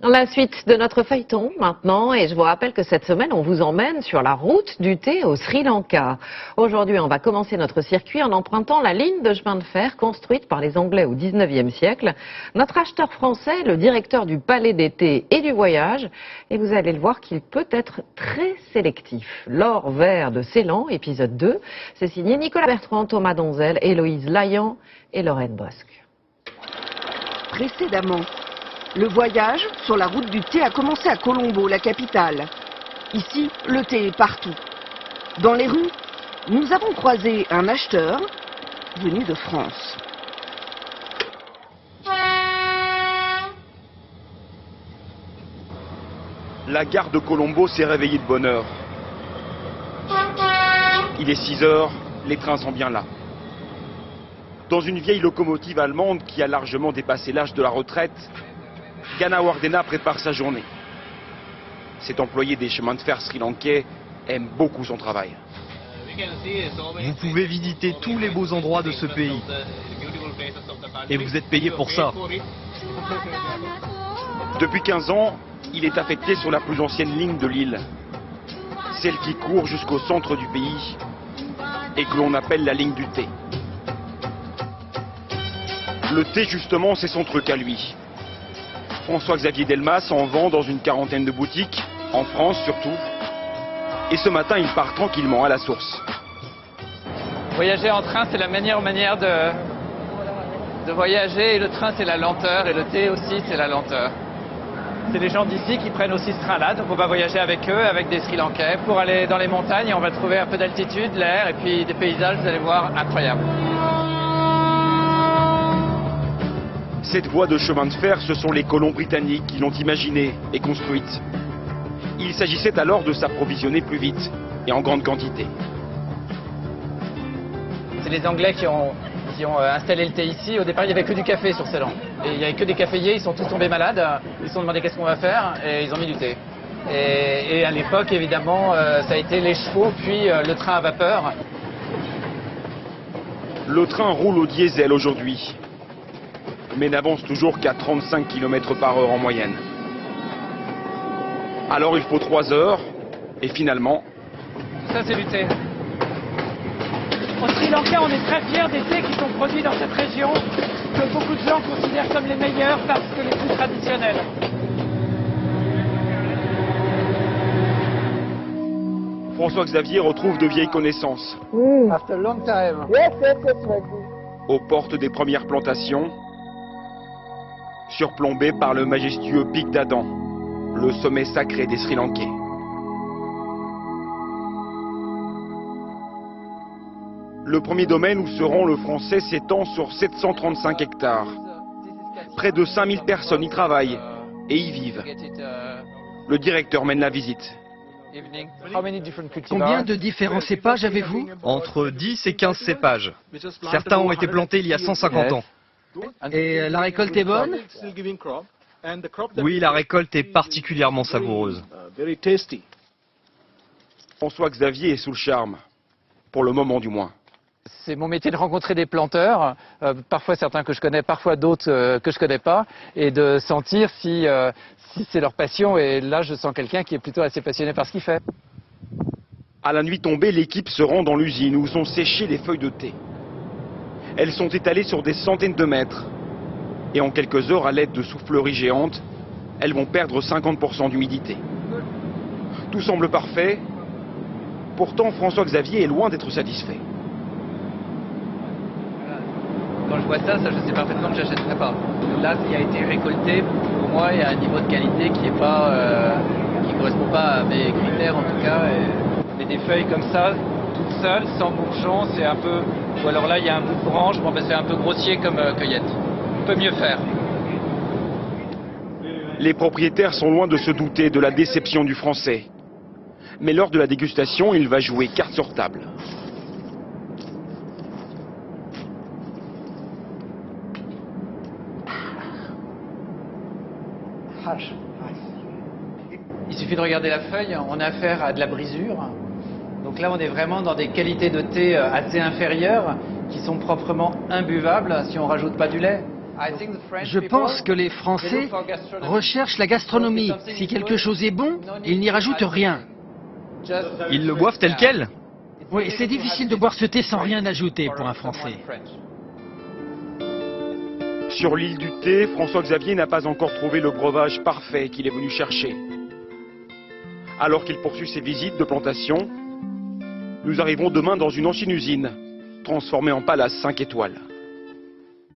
La suite de notre feuilleton maintenant, et je vous rappelle que cette semaine, on vous emmène sur la route du thé au Sri Lanka. Aujourd'hui, on va commencer notre circuit en empruntant la ligne de chemin de fer construite par les Anglais au 19e siècle. Notre acheteur français, le directeur du Palais des thés et du voyage, et vous allez le voir qu'il peut être très sélectif. L'or vert de Ceylan, épisode 2, c'est signé Nicolas Bertrand, Thomas Donzel, Héloïse Layan et Lorraine Bosque. Précédemment, le voyage sur la route du thé a commencé à Colombo, la capitale. Ici, le thé est partout. Dans les rues, nous avons croisé un acheteur venu de France. La gare de Colombo s'est réveillée de bonne heure. Il est 6 heures, les trains sont bien là. Dans une vieille locomotive allemande qui a largement dépassé l'âge de la retraite, Gana Wardena prépare sa journée. Cet employé des chemins de fer sri-lankais aime beaucoup son travail. Vous pouvez visiter tous les beaux endroits de ce pays. Et vous êtes payé pour ça. Depuis 15 ans, il est affecté sur la plus ancienne ligne de l'île. Celle qui court jusqu'au centre du pays et que l'on appelle la ligne du thé. Le thé, justement, c'est son truc à lui. François-Xavier Delmas en vend dans une quarantaine de boutiques, en France surtout. Et ce matin, il part tranquillement à la source. Voyager en train, c'est la meilleure manière de voyager. Et le train, c'est la lenteur. Et le thé aussi, c'est la lenteur. C'est les gens d'ici qui prennent aussi ce train-là. Donc on va voyager avec eux, avec des Sri Lankais. Pour aller dans les montagnes, on va trouver un peu d'altitude, l'air et puis des paysages, vous allez voir, incroyables. Cette voie de chemin de fer, ce sont les colons britanniques qui l'ont imaginée et construite. Il s'agissait alors de s'approvisionner plus vite et en grande quantité. C'est les Anglais qui ont installé le thé ici. Au départ, il n'y avait que du café sur Ceylan. Et il n'y avait que des caféiers, ils sont tous tombés malades. Ils se sont demandé qu'est-ce qu'on va faire et ils ont mis du thé. Et à l'époque, évidemment, ça a été les chevaux, puis le train à vapeur. Le train roule au diesel aujourd'hui, mais n'avance toujours qu'à 35 km par heure en moyenne. Alors il faut 3 heures, et finalement... Ça, c'est du thé. Au Sri Lanka, on est très fiers des thés qui sont produits dans cette région, que beaucoup de gens considèrent comme les meilleurs parce que les plus traditionnels. François-Xavier retrouve de vieilles connaissances. After a long time. Aux portes des premières plantations, surplombé par le majestueux pic d'Adam, le sommet sacré des Sri Lankais. Le premier domaine où se rend le français s'étend sur 735 hectares. Près de 5000 personnes y travaillent et y vivent. Le directeur mène la visite. Combien de différents cépages avez-vous? Entre 10 et 15 cépages. Certains ont été plantés il y a 150 ans. Et la récolte est bonne? Oui, la récolte est particulièrement savoureuse. François-Xavier est sous le charme, pour le moment du moins. C'est mon métier de rencontrer des planteurs, parfois certains que je connais, parfois d'autres que je connais pas, et de sentir si c'est leur passion. Et là, je sens quelqu'un qui est plutôt assez passionné par ce qu'il fait. À la nuit tombée, l'équipe se rend dans l'usine où sont séchées les feuilles de thé. Elles sont étalées sur des centaines de mètres. Et en quelques heures, à l'aide de souffleries géantes, elles vont perdre 50% d'humidité. Tout semble parfait. Pourtant, François-Xavier est loin d'être satisfait. Quand je vois ça, je sais parfaitement que je n'achèterai pas. Là, il a été récolté, pour moi, il y a un niveau de qualité qui ne correspond pas à mes critères en tout cas. Mais des feuilles comme ça, toutes seules, sans bourgeons, c'est un peu... Ou alors là, il y a un bout de branche, bon, ben, c'est un peu grossier comme cueillette. On peut mieux faire. Les propriétaires sont loin de se douter de la déception du Français. Mais lors de la dégustation, il va jouer carte sur table. Il suffit de regarder la feuille, on a affaire à de la brisure. Donc là, on est vraiment dans des qualités de thé assez inférieures qui sont proprement imbuvables si on ne rajoute pas du lait. Je pense que les Français recherchent la gastronomie. Si quelque chose est bon, ils n'y rajoutent rien. Ils le boivent tel quel? Oui, c'est difficile de boire ce thé sans rien ajouter pour un Français. Sur l'île du thé, François-Xavier n'a pas encore trouvé le breuvage parfait qu'il est venu chercher. Alors qu'il poursuit ses visites de plantation, nous arrivons demain dans une ancienne usine, transformée en palace 5 étoiles.